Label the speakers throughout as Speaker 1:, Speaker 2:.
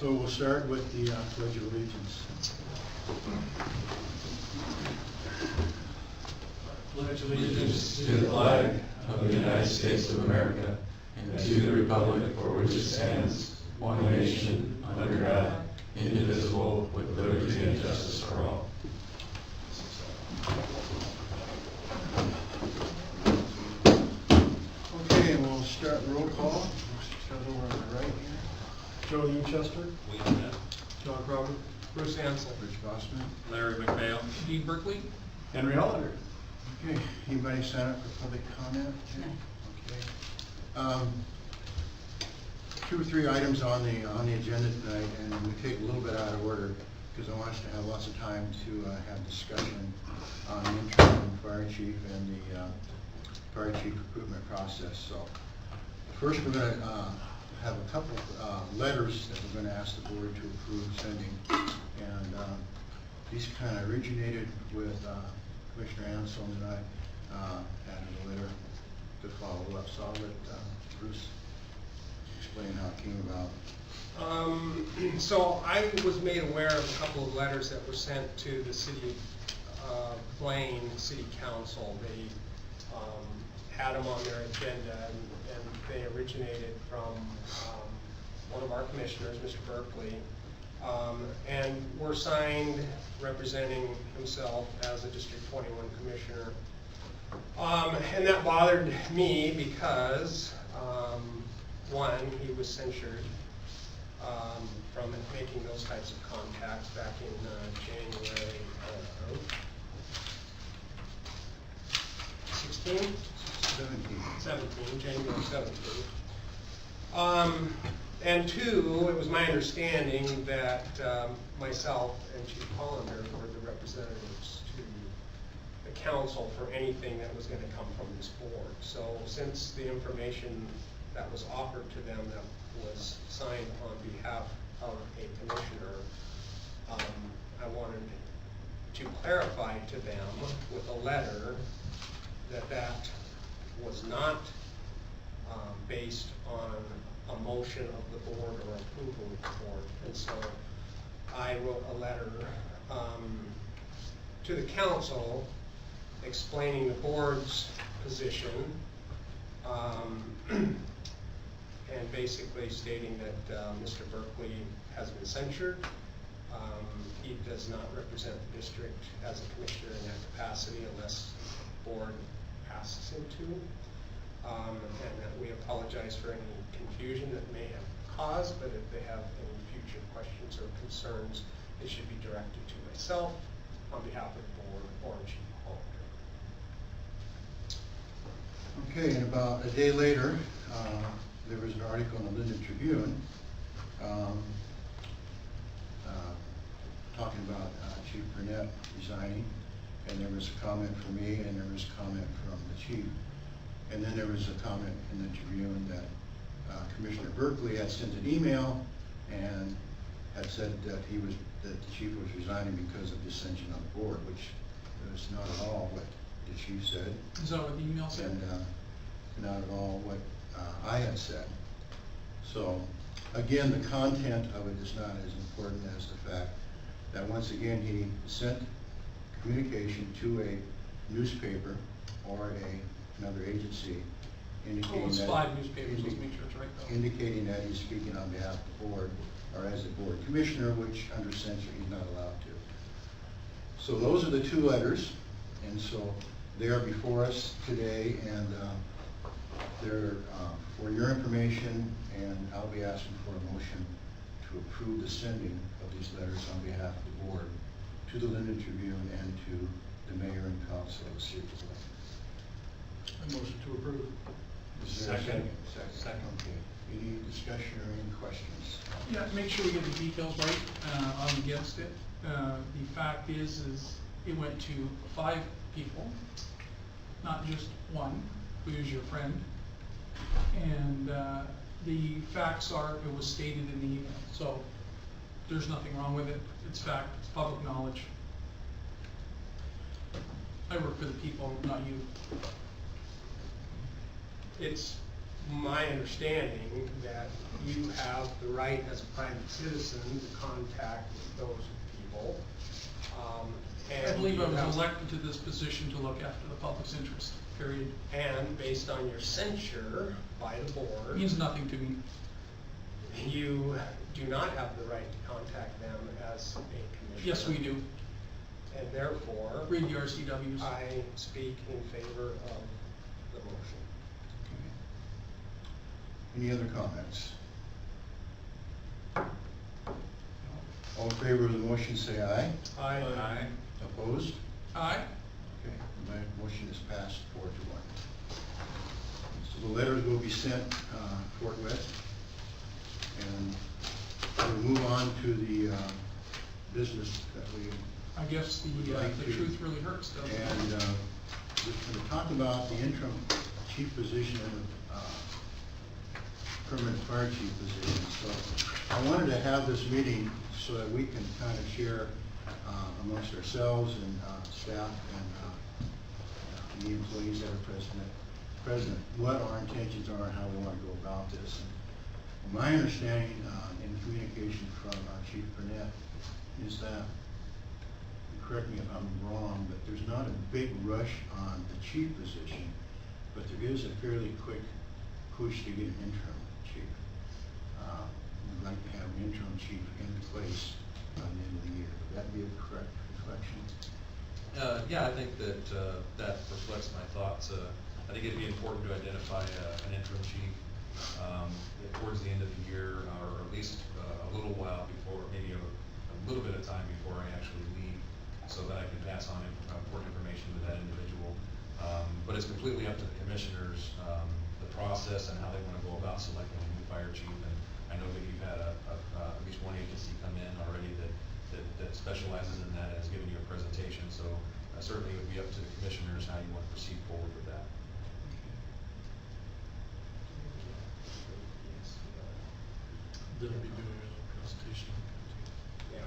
Speaker 1: So we'll start with the Pledge of Allegiance.
Speaker 2: Pledge allegiance to the flag of the United States of America and to the republic for which it stands, one nation, under God, indivisible, with liberty and justice for all.
Speaker 1: Okay, and we'll start roll call. Start over on the right here. Joe Newchester. John Crowder.
Speaker 3: Bruce Hansen.
Speaker 1: Rich Gossman.
Speaker 3: Larry McPhail. Dean Berkeley.
Speaker 1: Henry Hollander. Okay, anybody sign up for public comment? Okay. 2 or 3 items on the agenda tonight, and we take a little bit out of order because I want us to have lots of time to have discussion on the interim fire chief and the fire chief recruitment process. So first we're going to have a couple letters that we're going to ask the board to approve sending, and these kind of originated with Commissioner Anselm and I added a letter to follow up. So I'll let Bruce explain how it came about.
Speaker 3: So I was made aware of a couple of letters that were sent to the city of Blaine City Council. They had them on their agenda, and they originated from one of our commissioners, Mr. Berkeley, and were signed representing himself as a District 21 commissioner. And that bothered me because, one, he was censured from making those types of contacts back in January 17, January 17. And two, it was my understanding that myself and Chief Hollander were the representatives to the council for anything that was going to come from this board. So since the information that was offered to them that was signed on behalf of a commissioner, I wanted to clarify to them with a letter that was not based on a motion of the board or approval of the board. And so I wrote a letter to the council explaining the board's position, and basically stating that Mr. Berkeley has been censured. He does not represent the district as a commissioner in that capacity unless the board asks him to. And that we apologize for any confusion that may have caused, but if they have any future questions or concerns, it should be directed to myself on behalf of the board or Chief Hollander.
Speaker 1: Okay, and about a day later, there was an article in the Linden Tribune talking about Chief Burnett resigning, and there was a comment from me, and there was a comment from the chief. And then there was a comment in the Tribune that Commissioner Berkeley had sent an email and had said that the chief was resigning because of dissension on the board, which is not at all what the chief said.
Speaker 4: Is that what the email said?
Speaker 1: And not at all what I had said. So again, the content of it is not as important as the fact that once again he sent communication to a newspaper or another agency indicating
Speaker 4: It's
Speaker 1: that
Speaker 4: 5 newspapers, let's make sure it's right though.
Speaker 1: indicating that he's speaking on behalf of the board or as a board commissioner, which under censure he's not allowed to. So those are the 2 letters, and so they are before us today, and they're for your information, and I'll be asking for a motion to approve the sending of these letters on behalf of the board to the Linden Tribune and to the mayor and council of the city of Blaine.
Speaker 4: A motion to approve.
Speaker 1: Is there a
Speaker 3: Second.
Speaker 1: Second. Okay. Any discussion or any questions?
Speaker 4: Yeah, make sure we get the details right on against it. The fact is it went to 5 people, not just one, who is your friend. And the facts are, it was stated in the email. So there's nothing wrong with it. It's fact, it's public knowledge. I work for the people, not you.
Speaker 3: It's my understanding that you have the right as a private citizen to contact those people.
Speaker 4: I
Speaker 3: And
Speaker 4: believe I
Speaker 3: you
Speaker 4: was
Speaker 3: have-
Speaker 4: elected to this position to look after the public's interest, period.
Speaker 3: And based on your censure by the board,
Speaker 4: Means nothing to me.
Speaker 3: you do not have the right to contact them as a commissioner.
Speaker 4: Yes, we do.
Speaker 3: And therefore,
Speaker 4: Read the RCWs.
Speaker 3: I speak in favor of the motion.
Speaker 1: Any other comments? All in favor of the motion, say aye.
Speaker 3: Aye.
Speaker 1: Opposed?
Speaker 4: Aye.
Speaker 1: Okay, my motion is passed 4-1. So the letters will be sent forthwith. And we'll move on to the business that we,
Speaker 4: I guess the
Speaker 1: Like to-
Speaker 4: truth really hurts, doesn't it?
Speaker 1: and we're going to talk about the interim chief position and the permanent fire chief position. So I wanted to have this meeting so that we can kind of share amongst ourselves and staff and the employees that are present, what our intentions are and how we want to go about this. And my understanding in communication from Chief Burnett is that, and correct me if I'm wrong, but there's not a big rush on the chief position, but there is a fairly quick push to get an interim chief. We'd like to have an interim chief in place by the end of the year. Would that be a correct reflection?
Speaker 5: Yeah, I think that that reflects my thoughts. I think it'd be important to identify an interim chief towards the end of the year, or at least a little while before, maybe a little bit of time before I actually leave, so that I can pass on important information to that individual. But it's completely up to the commissioners, the process and how they want to go about selecting a new fire chief. And I know that you've had at least one agency come in already that specializes in that and has given you a presentation. So certainly it would be up to the commissioners how you want to proceed forward with that.
Speaker 2: They'll be doing a presentation.
Speaker 3: Yeah.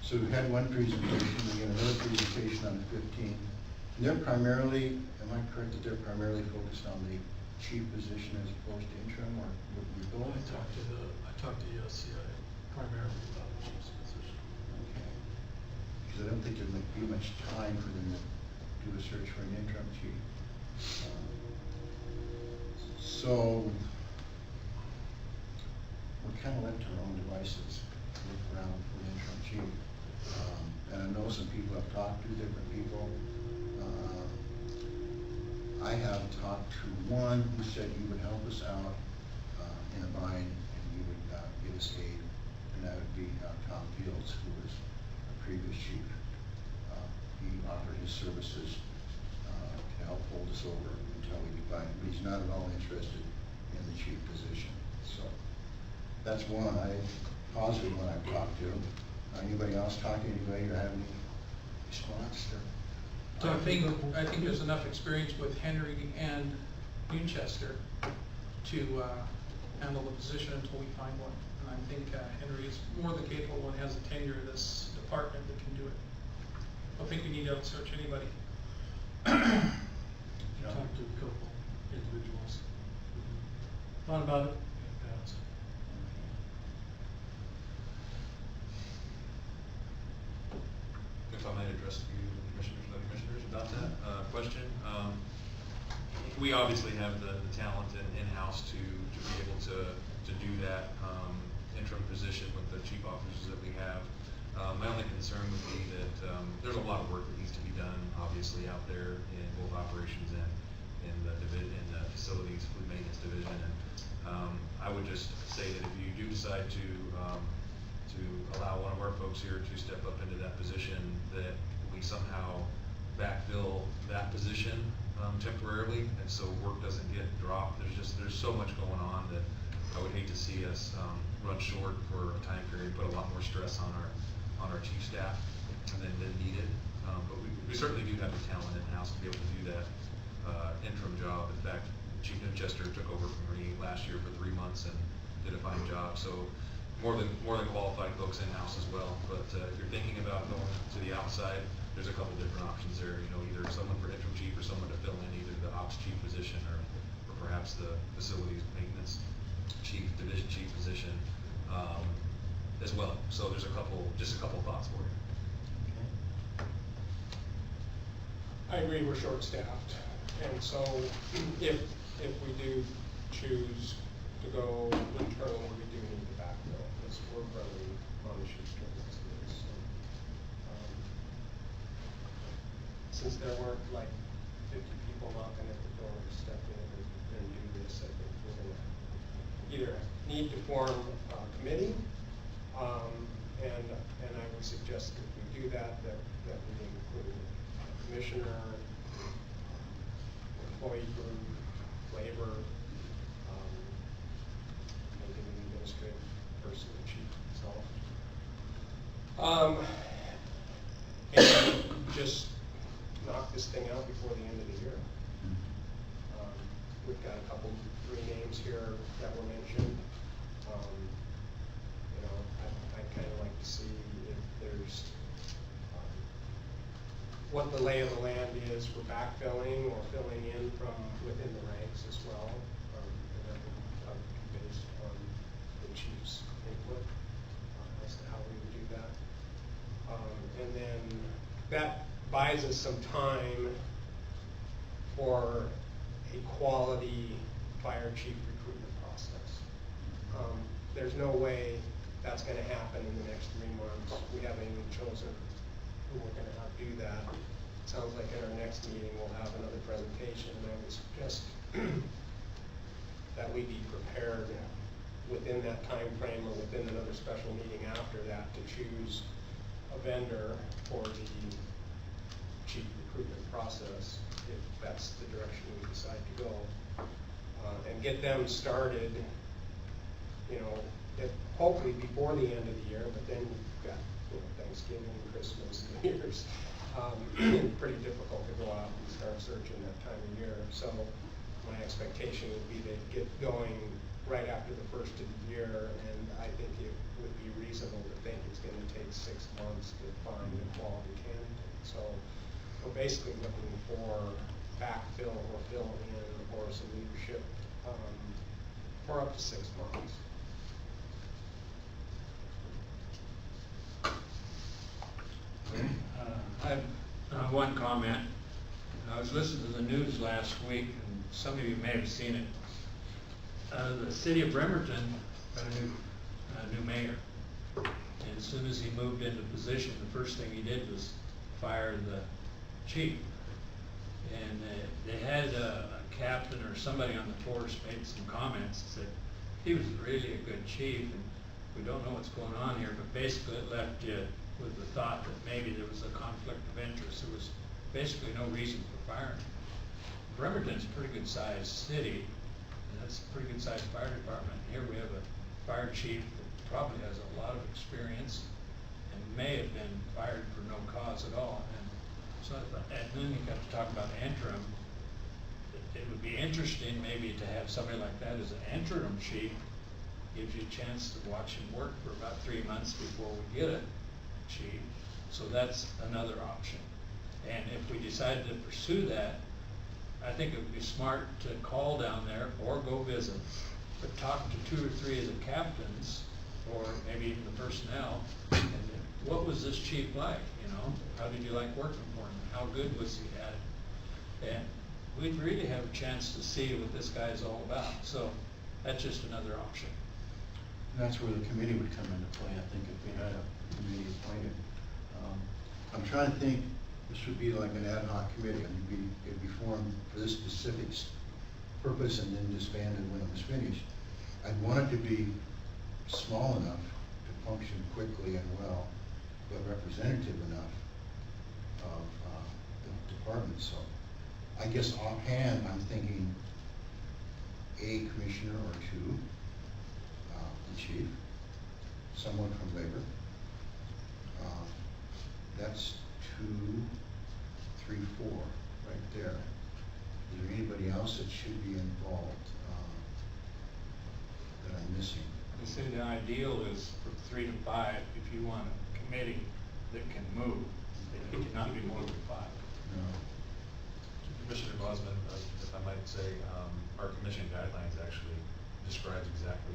Speaker 1: So we had one presentation, we got another presentation on the 15th. And they're primarily, am I correct that they're primarily focused on the chief position as opposed to interim, or would we both?
Speaker 2: I talked to ESCI primarily about the chief's position.
Speaker 1: Okay. Because I don't think there might be much time for them to do a search for an interim chief. So we're kind of left to our own devices, to look around for the interim chief. And I know some people have talked to different people. I have talked to one who said he would help us out in a bind and he would give us aid, and that would be Tom Fields, who was a previous chief. He offered his services to help hold us over until we could find him, but he's not at all interested in the chief position. So that's one positive one I've talked to. Anybody else talk to anybody or have any response to?
Speaker 4: I think there's enough experience with Henry and Winchester to handle the position until we find one. And I think Henry is more than capable and has a tenure in this department that can do it. I don't think we need to outsearch anybody.
Speaker 2: Talked to a couple individuals.
Speaker 4: Thought about it.
Speaker 2: And passed.
Speaker 5: If I might address you, commissioners, about that question. We obviously have the talent in-house to be able to do that interim position with the chief officers that we have. My only concern would be that there's a lot of work that needs to be done, obviously, out there in both operations and in the facilities, food maintenance division. And I would just say that if you do decide to allow one of our folks here to step up into that position, that we somehow backfill that position temporarily, and so work doesn't get dropped. There's so much going on that I would hate to see us run short for a time period, put a lot more stress on our chief staff than needed. But we certainly do have the talent in-house to be able to do that interim job. In fact, Chief Winchester took over from me last year for 3 months and did a fine job. So more than qualified folks in-house as well. But if you're thinking about going to the outside, there's a couple different options there. You know, either someone for interim chief or someone to fill in either the ops chief position or perhaps the facilities maintenance chief, division chief position, as well. So there's just a couple thoughts for you.
Speaker 3: I agree, we're short-staffed, and so if we do choose to go internal, we do need to backfill, because we're running on the shoestring as it is. So, since there weren't like 50 people knocking at the door to step in and do this, I think we're gonna either need to form a committee, and I would suggest if we do that we include commissioner, employee group, labor, maybe an administrative person, the chief himself. And just knock this thing out before the end of the year. We've got three names here that were mentioned. You know, I'd kind of like to see if there's what the lay of the land is for backfilling or filling in from within the ranks as well. And that would be based on the chief's input as to how we would do that. And then that buys us some time for a quality fire chief recruitment process. There's no way that's going to happen in the next 3 months. We haven't even chosen who we're going to have do that. Sounds like in our next meeting we'll have another presentation, and I would suggest that we be prepared within that time frame or within another special meeting after that to choose a vendor for the chief recruitment process, if that's the direction we decide to go, and get them started, you know, hopefully before the end of the year, but then you've got, you know, Thanksgiving, Christmas, New Year's. Pretty difficult to go out and start searching that time of year. So my expectation would be to get going right after the first of the year, and I think it would be reasonable to think it's going to take 6 months to find a quality candidate. So we're basically looking for backfill or fill in or some leadership for up to 6 months.
Speaker 6: I have one comment. I was listening to the news last week, and some of you may have seen it. The city of Bremerton got a new mayor. And as soon as he moved into position, the first thing he did was fire the chief. And they had a captain or somebody on the force made some comments and said he was really a good chief, and we don't know what's going on here, but basically it left you with the thought that maybe there was a conflict of interest. There was basically no reason for firing him. Bremerton's a pretty good sized city, and that's a pretty good sized fire department. Here we have a fire chief that probably has a lot of experience and may have been fired for no cause at all. And so, and then you got to talk about interim. It would be interesting maybe to have somebody like that as an interim chief. Gives you a chance to watch him work for about 3 months before we get a chief. So that's another option. And if we decided to pursue that, I think it would be smart to call down there or go visit, but talk to 2 or 3 of the captains or maybe even the personnel. And what was this chief like? You know, how did you like working for him? How good was he at it? And we'd really have a chance to see what this guy's all about. So that's just another option.
Speaker 1: And that's where the committee would come into play, I think, if we had a committee appointed. I'm trying to think, this would be like an ad hoc committee, and it'd be formed for this specific purpose and then disbanded when it was finished. I'd want it to be small enough to function quickly and well, but representative enough of the department. So I guess offhand, I'm thinking a commissioner or 2, the chief, someone from labor. That's 2, 3, 4 right there. Is there anybody else that should be involved that I'm missing?
Speaker 6: I say the ideal is for 3 to 5 if you want a committee that can move. It cannot be more than 5.
Speaker 1: No.
Speaker 5: Commissioner Bosman, if I might say, our commission guidelines actually describes exactly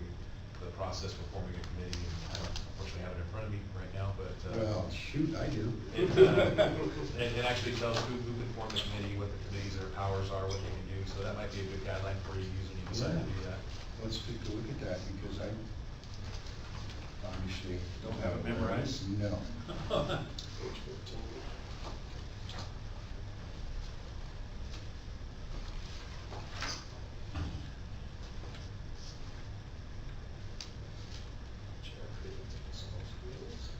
Speaker 5: the process for forming a committee. And I don't unfortunately have it in front of me right now, but,
Speaker 1: Well, shoot, I do.
Speaker 5: it actually tells who can form the committee, what the committees, their powers are, what they can do, so that might be a good guideline for you to use when you decide to do that.
Speaker 1: Let's take a look at that, because I obviously.
Speaker 6: Don't have it memorized?
Speaker 1: No.
Speaker 3: Page 15. Chair creates themselves rules.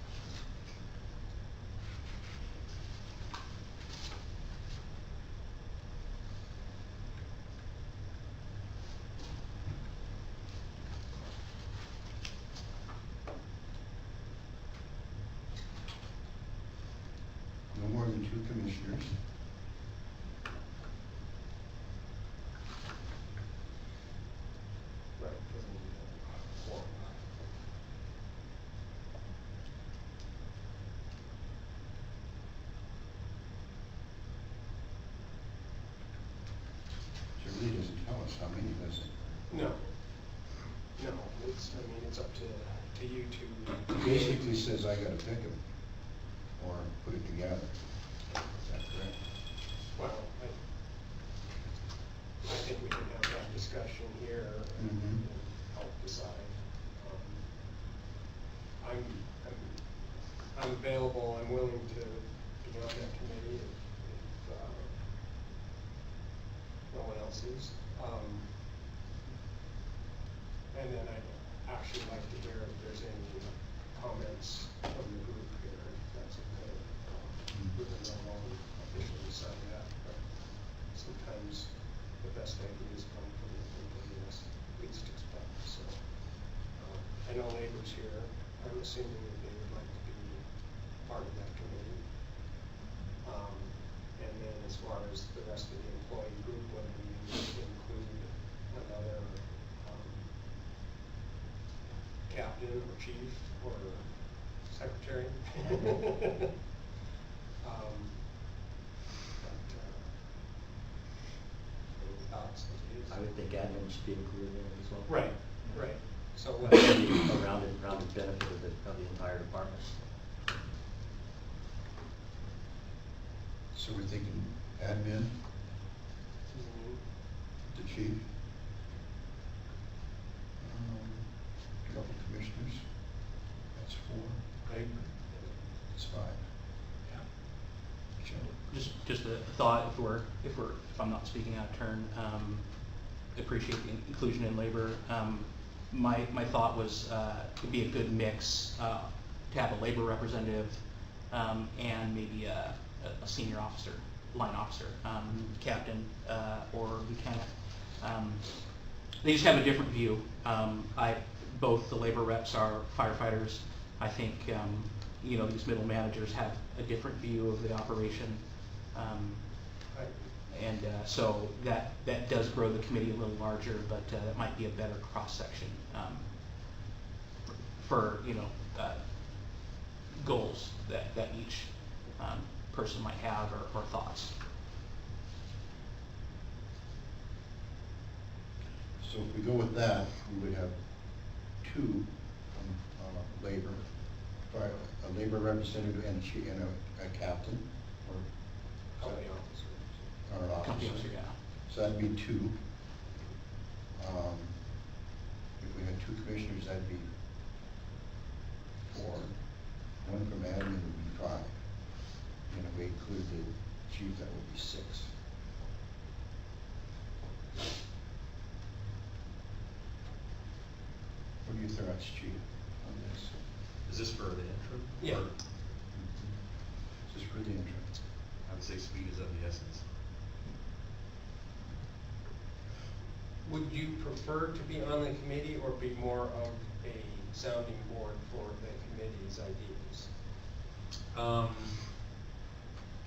Speaker 1: No more than 2 commissioners.
Speaker 3: Right, doesn't need a quorum.
Speaker 1: It really doesn't tell us how many, does it?
Speaker 3: No. No, it's, I mean, it's up to you to.
Speaker 1: It basically says I gotta pick them, or put it together. Is that correct?
Speaker 3: Well, I think we can have that discussion here and
Speaker 1: Mhm.
Speaker 3: help decide. I'm available, I'm willing to be on that committee if no one else is. And then I'd actually like to hear if there's any comments from the group here, if that's okay. Even though I'll officially decide that, but sometimes the best ideas come from the people you least expect, so. I know labor's here, I'm assuming that they would like to be part of that committee. And then as far as the rest of the employee group, whether we include another, captain or chief or secretary. Any thoughts, ideas?
Speaker 7: I would think admin should be included in it as well.
Speaker 3: Right, right, so
Speaker 7: That
Speaker 3: let's.
Speaker 7: would be a rounded benefit of the entire department.
Speaker 1: So we're thinking admin,
Speaker 3: Mhm.
Speaker 1: the chief. Couple commissioners, that's 4.
Speaker 3: Right.
Speaker 1: That's 5. Joe?
Speaker 8: Just a thought, if I'm not speaking out of turn, appreciate the inclusion in labor. My thought was, it'd be a good mix, to have a labor representative, and maybe a senior officer, line officer, captain, or lieutenant. They just have a different view. Both the labor reps are firefighters. I think, these middle managers have a different view of the operation.
Speaker 3: Right.
Speaker 8: And so that does grow the committee a little larger, but that might be a better cross-section for goals that each person might have or thoughts.
Speaker 1: So if we go with that, we would have 2 labor, a labor representative and a captain, or
Speaker 3: Company officer.
Speaker 1: or an officer.
Speaker 8: Company officer, yeah.
Speaker 1: So that'd be 2. If we had 2 commissioners, that'd be 4. 1 from admin would be 5. And if we include the chief, that would be 6. What are your thoughts, chief, on this?
Speaker 5: Is this for the interim?
Speaker 3: Yeah.
Speaker 5: Or
Speaker 1: Just for the interim.
Speaker 5: I would say speed is of the essence.
Speaker 3: Would you prefer to be on the committee or be more of a sounding board for the committee's ideas?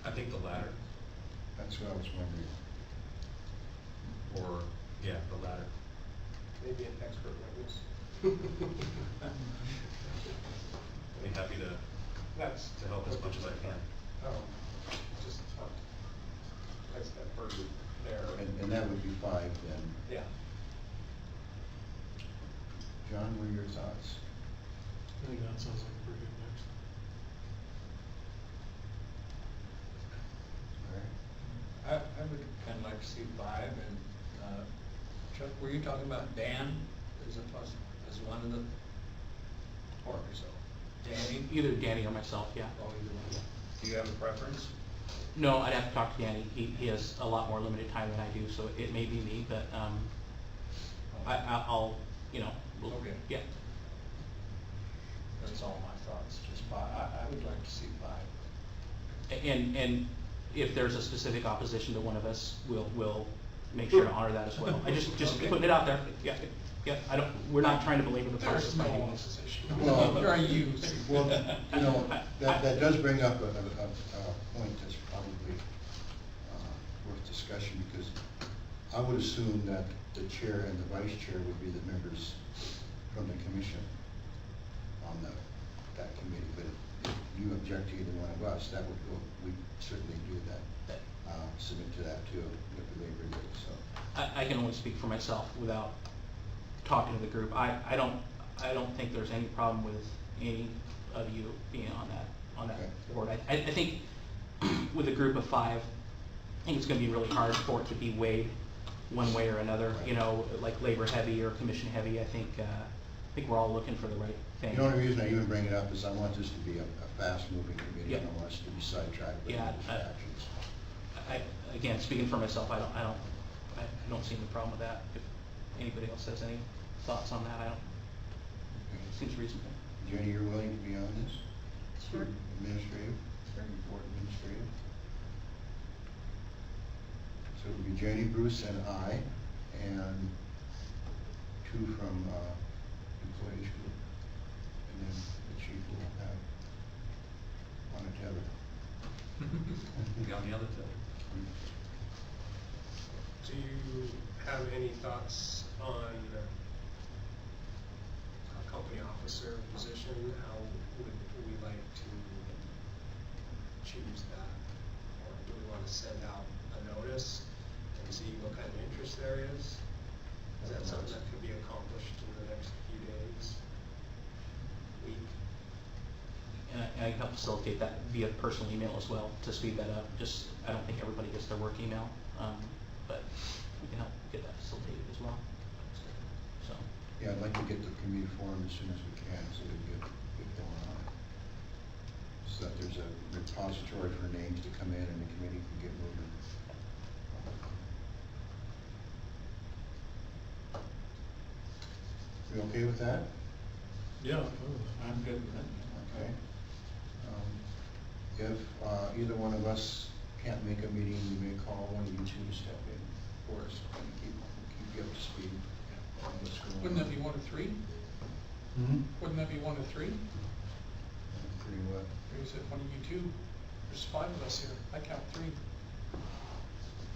Speaker 5: I think the latter,
Speaker 1: That's what I was wondering.
Speaker 5: or, yeah, the latter.
Speaker 3: Maybe an expert witness?
Speaker 5: I'd be happy
Speaker 3: That's.
Speaker 5: to help as much as I can.
Speaker 3: Just, that's that burden.
Speaker 1: that would be 5 then.
Speaker 3: Yeah.
Speaker 1: John, what are your thoughts?
Speaker 2: I think that sounds like a pretty good mix.
Speaker 1: All right.
Speaker 6: I would kind of like to see 5, and, Chuck, were you talking about Dan as as one of the, or so? Danny?
Speaker 8: Either Danny or myself, yeah.
Speaker 6: Oh, either one. Do you have a preference?
Speaker 8: No, I'd have to talk to Danny. He has a lot more limited time than I do, so it may be me, but, I'll, you know, we'll,
Speaker 6: Okay.
Speaker 8: yeah.
Speaker 6: That's all my thoughts, just 5, I would like to see 5.
Speaker 8: And if there's a specific opposition to one of us, we'll make sure to honor that as well. I just
Speaker 6: Okay.
Speaker 8: putting it out there, yeah, we're not trying to belabor the process
Speaker 4: There's
Speaker 8: by
Speaker 4: no
Speaker 8: any means.
Speaker 4: opposition.
Speaker 1: Well-
Speaker 4: You're a use.
Speaker 1: Well, you know, that does bring up a point that's probably worth discussion, because I would assume that the chair and the vice chair would be the members from the commission on that committee, but if you object to either one of us, that would go, we'd certainly do that, submit to that too, with the labor day, so.
Speaker 8: I can only speak for myself without talking to the group. I don't think there's any problem with any of you being on that
Speaker 1: Okay.
Speaker 8: board. I think with a group of 5, I think it's gonna be really hard for it to be weighed one way or another, you know, like labor heavy or commission heavy. I think we're all looking for the right thing.
Speaker 1: The only reason I even bring it up is I want this to be a fast-moving committee,
Speaker 8: Yeah.
Speaker 1: I don't want us to be sidetracked by
Speaker 8: Yeah,
Speaker 1: distractions.
Speaker 8: Again, speaking for myself, I don't see any problem with that. If anybody else has any thoughts on that, seems reasonable.
Speaker 1: Jenny, you're willing to be on this?
Speaker 8: Sure.
Speaker 1: Administrative, report administrative. So it would be Jenny, Bruce, and I, and 2 from employees group. And then the chief will have one or t'other.
Speaker 5: Got the other two.
Speaker 3: Do you have any thoughts on a company officer position? How would we like to choose that? Or do we want to send out a notice and see what kind of interest there is? Is that something that could be accomplished in the next few days, week?
Speaker 8: And I can help facilitate that via personal email as well to speed that up. I don't think everybody gets their work email, but we can help get that facilitated as well. So,
Speaker 1: Yeah, I'd like to get the committee formed as soon as we can, so we can get going on it. So that there's a repository for names to come in and the committee can get moving. We okay with that?
Speaker 2: Yeah.
Speaker 6: I'm good with that.
Speaker 1: Okay. If either one of us can't make a meeting, we may call one of you 2 to step in for us and keep you up to speed on what's going on.
Speaker 4: Wouldn't that be 1 of 3? Wouldn't that be 1 of 3?
Speaker 1: Pretty well.
Speaker 4: Or is it 1 of you 2? There's 5 of us here. I count 3.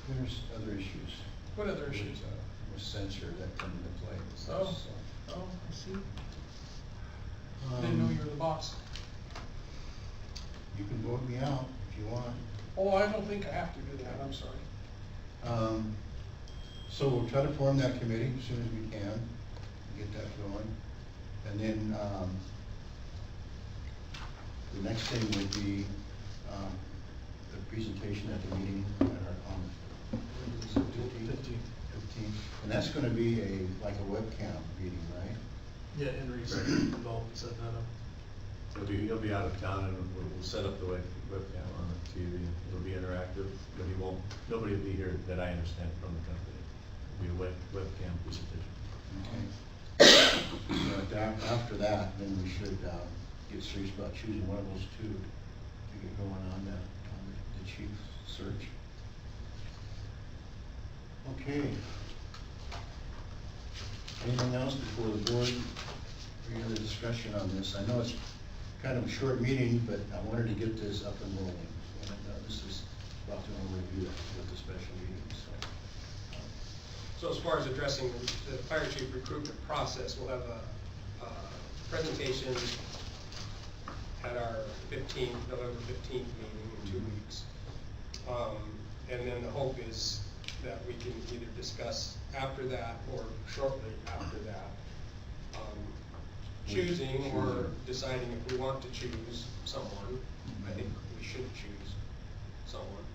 Speaker 1: There's other issues.
Speaker 4: What other issues?
Speaker 1: With censure that come into play with this,
Speaker 4: Oh.
Speaker 1: so.
Speaker 4: Oh, I see. Didn't know you were the boss.
Speaker 1: You can vote me out if you want.
Speaker 4: Oh, I don't think I have to do that. I'm sorry.
Speaker 1: So we'll try to form that committee as soon as we can, get that going. And then, the next thing would be, the presentation at the meeting at our, 15th. And that's gonna be like a webcam meeting, right?
Speaker 2: Yeah, Henry's involved in setting that up.
Speaker 9: He'll be out of town, and we'll set up the webcam on the TV. It'll be interactive, but nobody will be here that I understand from the company. It'll be a webcam presentation.
Speaker 1: Okay. So after that, then we should get serious about choosing one of those 2 to get going on the chief search. Okay. Anything else before the board? Any other discussion on this? I know it's kind of a short meeting, but I wanted to get this up and rolling. And this is about the only way to do that with the special meeting, so.
Speaker 3: So as far as addressing the fire chief recruitment process, we'll have a presentation at our November 15th meeting in 2 weeks. And then the hope is that we can either discuss after that or shortly after that. Choosing or deciding if we want to choose someone, I think we should choose someone.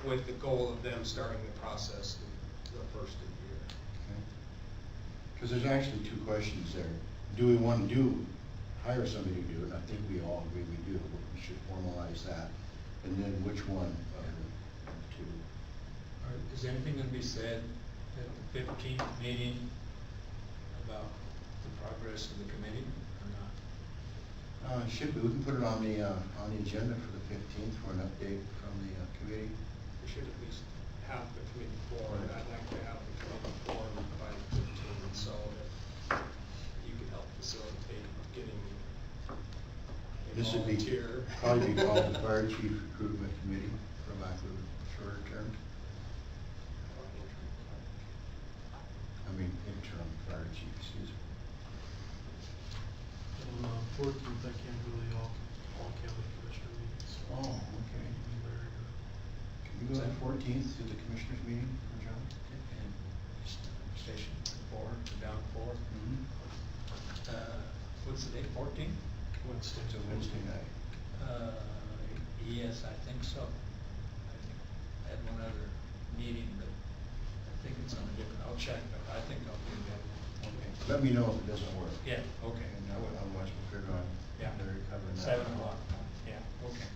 Speaker 3: With the goal of them starting the process the first of the year.
Speaker 1: Because there's actually two questions there. Do we want to hire somebody to do it? And I think we all agree we do, but we should formalize that. And then which one of the two?
Speaker 6: Is anything gonna be said at the 15th meeting about the progress of the committee or not?
Speaker 1: Should be, we can put it on the agenda for the 15th for an update from the committee.
Speaker 3: We should at least have the committee formed. I'd like to have the committee formed by the 15th, so if you could help facilitate getting a
Speaker 1: This would be,
Speaker 3: volunteer.
Speaker 1: probably be called the Fire Chief Recruitment Committee, for lack of a shorter term. I mean, interim fire chief, excuse me.
Speaker 4: On 14th, I can't do the all county commissioner meetings.
Speaker 1: Oh, okay. Can you go to the 14th to the commissioners meeting, John?
Speaker 6: And station 4, down 4.
Speaker 1: Mm-hmm.
Speaker 6: What's the date, 14th?
Speaker 4: Wednesday.
Speaker 1: It's a Wednesday night.
Speaker 6: Yes, I think so. I had one other meeting, but I think it's on a different, I'll check, but I think I'll do that.
Speaker 1: Okay. Let me know if it doesn't work.
Speaker 6: Yeah, okay.
Speaker 1: And otherwise we'll figure out,
Speaker 6: Yeah.
Speaker 1: they're covering that.
Speaker 6: 7 o'clock, yeah, okay.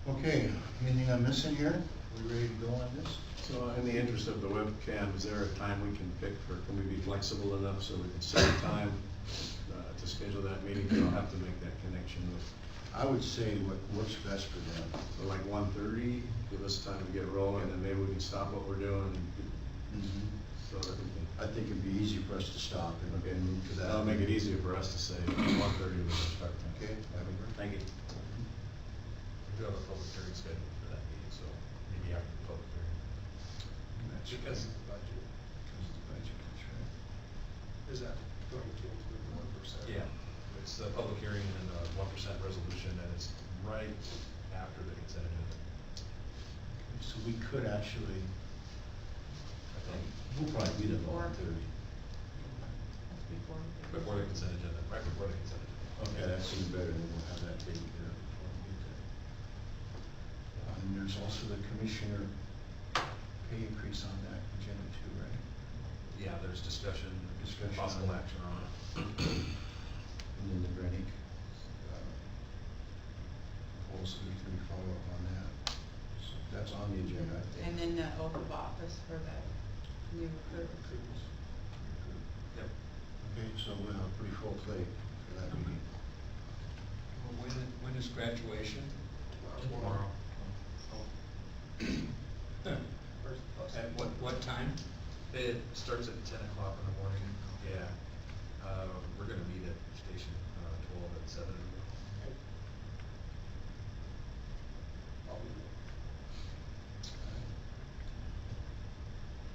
Speaker 1: Okay, anything I'm missing here? We ready to go on this?
Speaker 9: So in the interest of the webcam, is there a time we can pick for, can we be flexible enough so we can set a time to schedule that meeting? We don't have to make that connection with,
Speaker 1: I would say what works best for them.
Speaker 9: like 1:30, give us time to get rolling, and maybe we can stop what we're doing so that we can.
Speaker 1: I think it'd be easy for us to stop and move to that.
Speaker 9: That'll make it easier for us to say 1:30 was our start time.
Speaker 1: Okay, that'll work.
Speaker 9: Thank you.
Speaker 5: We do have a public hearing scheduled for that meeting, so maybe after the public hearing.
Speaker 1: That's
Speaker 3: Because of the budget.
Speaker 1: Because of the budget, that's right.
Speaker 3: Is that going to include the 1%?
Speaker 5: Yeah, it's the public hearing and then the 1% resolution, and it's right after the consent agenda.
Speaker 1: So we could actually,
Speaker 5: I think,
Speaker 1: we'll probably be there by 1:30.
Speaker 5: before the consent agenda, right before the consent agenda.
Speaker 1: Okay, that seems better, then we'll have that taken care of before we get there. And there's also the commissioner pay increase on that agenda too, right?
Speaker 5: Yeah, there's discussion,
Speaker 1: Discussion
Speaker 5: possible
Speaker 1: on it.
Speaker 5: action on it.
Speaker 1: And then the Brennick, also we can follow up on that. So that's on the agenda, I think.
Speaker 10: And then the oath of office for the new recruit.
Speaker 5: Yep.
Speaker 1: Okay, so we'll have a pretty full plate for that meeting.
Speaker 6: Well, when is graduation?
Speaker 5: Tomorrow.
Speaker 6: At what time?
Speaker 5: It starts at 10 o'clock in the morning. Yeah. We're gonna meet at station 12 at 7.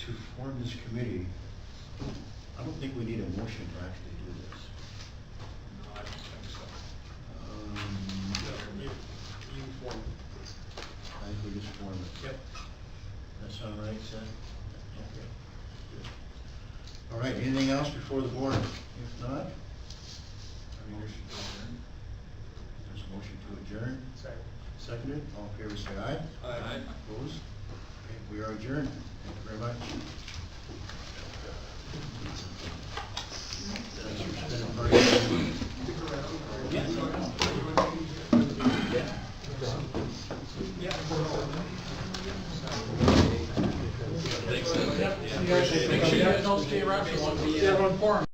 Speaker 1: To form this committee, I don't think we need a motion to actually do this.
Speaker 6: No, I don't think so.
Speaker 3: You form it.
Speaker 1: I think we just form it.
Speaker 3: Yep.
Speaker 1: That sound right, Seth? Okay. Good. All right, anything else before the board? If not, there's a motion to adjourn.
Speaker 3: Second.
Speaker 1: Seconded, all in favor say aye.
Speaker 3: Aye.
Speaker 1: Opposed? Okay, we are adjourned. Thank you very much. Thanks for spending part of your time.
Speaker 4: You guys don't stay around, everyone for 'em.